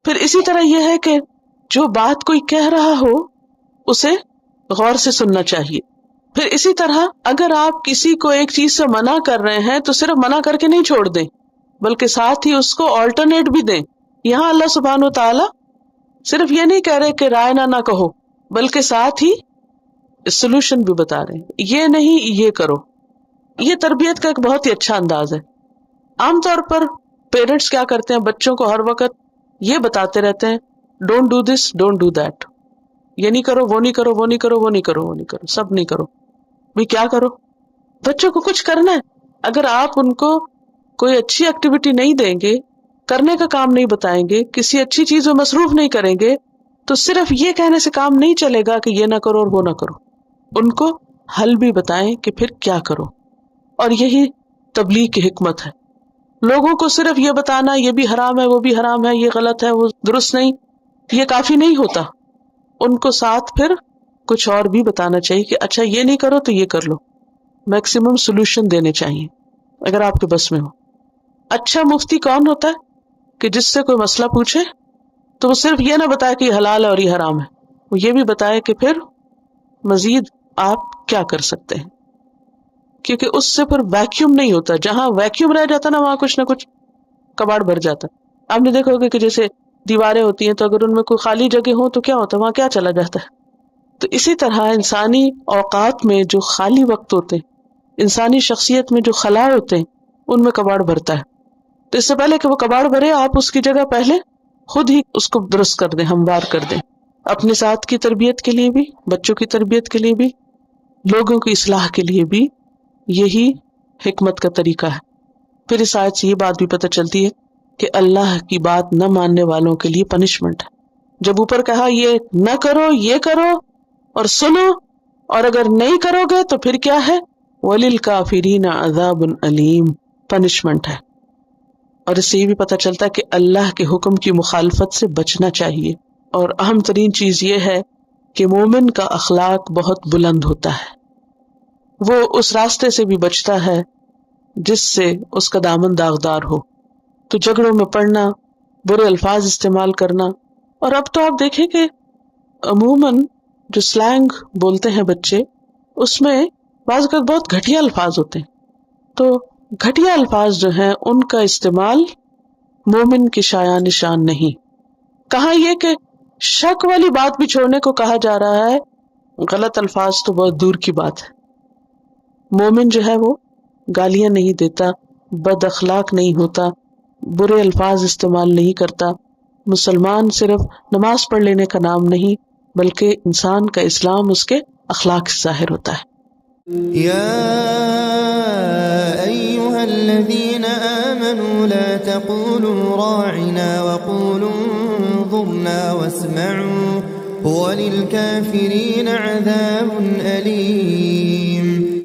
پھر اسی طرح یہ ہے کہ جو بات کوئی کہہ رہا ہو اسے غور سے سننا چاہیے. پھر اسی طرح اگر آپ کسی کو ایک چیز سے منع کر رہے ہیں تو صرف منع کر کے نہیں چھوڑ دیں بلکہ ساتھ ہی اس کو آلٹرنیٹ بھی دیں. یہاں اللہ سبحانہ و تعالی صرف یہ نہیں کہہ رہے کہ رائے نہ کہو بلکہ ساتھ ہی سولوشن بھی بتا رہے ہیں. یہ نہیں یہ کرو. یہ تربیت کا ایک بہت ہی اچھا انداز ہے. عام طور پر پیرنٹس کیا کرتے ہیں، بچوں کو ہر وقت یہ بتاتے رہتے ہیں don't do this don't do that, یہ نہیں کرو وہ نہیں کرو وہ نہیں کرو وہ نہیں کرو وہ نہیں کرو، سب نہیں کرو. بھی کیا کرو؟ بچوں کو کچھ کرنا ہے. اگر آپ ان کو کوئی اچھی ایکٹیویٹی نہیں دیں گے، کرنے کا کام نہیں بتائیں گے، کسی اچھی چیز میں مصروف نہیں کریں گے تو صرف یہ کہنے سے کام نہیں چلے گا کہ یہ نہ کرو اور وہ نہ کرو. ان کو حل بھی بتائیں کہ پھر کیا کرو. اور یہی تبلیغ کی حکمت ہے. لوگوں کو صرف یہ بتانا یہ بھی حرام ہے وہ بھی حرام ہے، یہ غلط ہے وہ درست نہیں، یہ کافی نہیں ہوتا. ان کو ساتھ پھر کچھ اور بھی بتانا چاہیے کہ اچھا یہ نہیں کرو تو یہ کر لو. میکسیمم سولوشن دینے چاہیے اگر آپ کے بس میں ہو. اچھا مفتی کون ہوتا ہے کہ جس سے کوئی مسئلہ پوچھے تو وہ صرف یہ نہ بتائے کہ یہ حلال ہے اور یہ حرام ہے، وہ یہ بھی بتائے کہ پھر مزید آپ کیا کر سکتے ہیں. کیونکہ اس سے پھر ویکیوم نہیں ہوتا. جہاں ویکیوم رہ جاتا نا وہاں کچھ نہ کچھ کباڑ بھر جاتا. آپ نے دیکھا ہوگا کہ جیسے دیواریں ہوتی ہیں تو اگر ان میں کوئی خالی جگہ ہو تو کیا ہوتا ہے، وہاں کیا چلا جاتا ہے. تو اسی طرح انسانی اوقات میں جو خالی وقت ہوتے ہیں، انسانی شخصیت میں جو خلا ہوتے ہیں، ان میں کباڑ بھرتا ہے. تو اس سے پہلے کہ وہ کباڑ بھرے آپ اس کی جگہ پہلے خود ہی اس کو درست کر دیں، ہموار کر دیں. اپنے ساتھ کی تربیت کے لیے بھی، بچوں کی تربیت کے لیے بھی، لوگوں کی اصلاح کے لیے بھی یہی حکمت کا طریقہ ہے. پھر اس آیت سے یہ بات بھی پتہ چلتی ہے کہ اللہ کی بات نہ ماننے والوں کے لیے پنشمنٹ ہے. جب اوپر کہا یہ نہ کرو یہ کرو اور سنو، اور اگر نہیں کرو گے تو پھر کیا ہے، وَلِلْكَافِرِينَ عَذَابٌ أَلِيمٌ، پنشمنٹ ہے. اور اس سے یہ بھی پتہ چلتا ہے کہ اللہ کے حکم کی مخالفت سے بچنا چاہیے. اور اہم ترین چیز یہ ہے کہ مومن کا اخلاق بہت بلند ہوتا ہے. وہ اس راستے سے بھی بچتا ہے جس سے اس کا دامن داغدار ہو. تو جھگڑوں میں پڑنا، برے الفاظ استعمال کرنا، اور اب تو آپ دیکھیں کہ عموماً جو سلینگ بولتے ہیں بچے، اس میں بعض اوقات بہت گھٹیا الفاظ ہوتے ہیں. تو گھٹیا الفاظ جو ہیں ان کا استعمال مومن کی شایان نشان نہیں. کہاں یہ کہ شک والی بات بھی چھوڑنے کو کہا جا رہا ہے، غلط الفاظ تو بہت دور کی بات ہے. مومن جو ہے وہ گالیاں نہیں دیتا، بد اخلاق نہیں ہوتا، برے الفاظ استعمال نہیں کرتا. مسلمان صرف نماز پڑھ لینے کا نام نہیں بلکہ انسان کا اسلام اس کے اخلاق سے ظاہر ہوتا ہے. یا ایھا الذین آمنوا لا تقولوا راعنا وقولوا انظرنا واسمعوا وللکافرین عذاب علیم.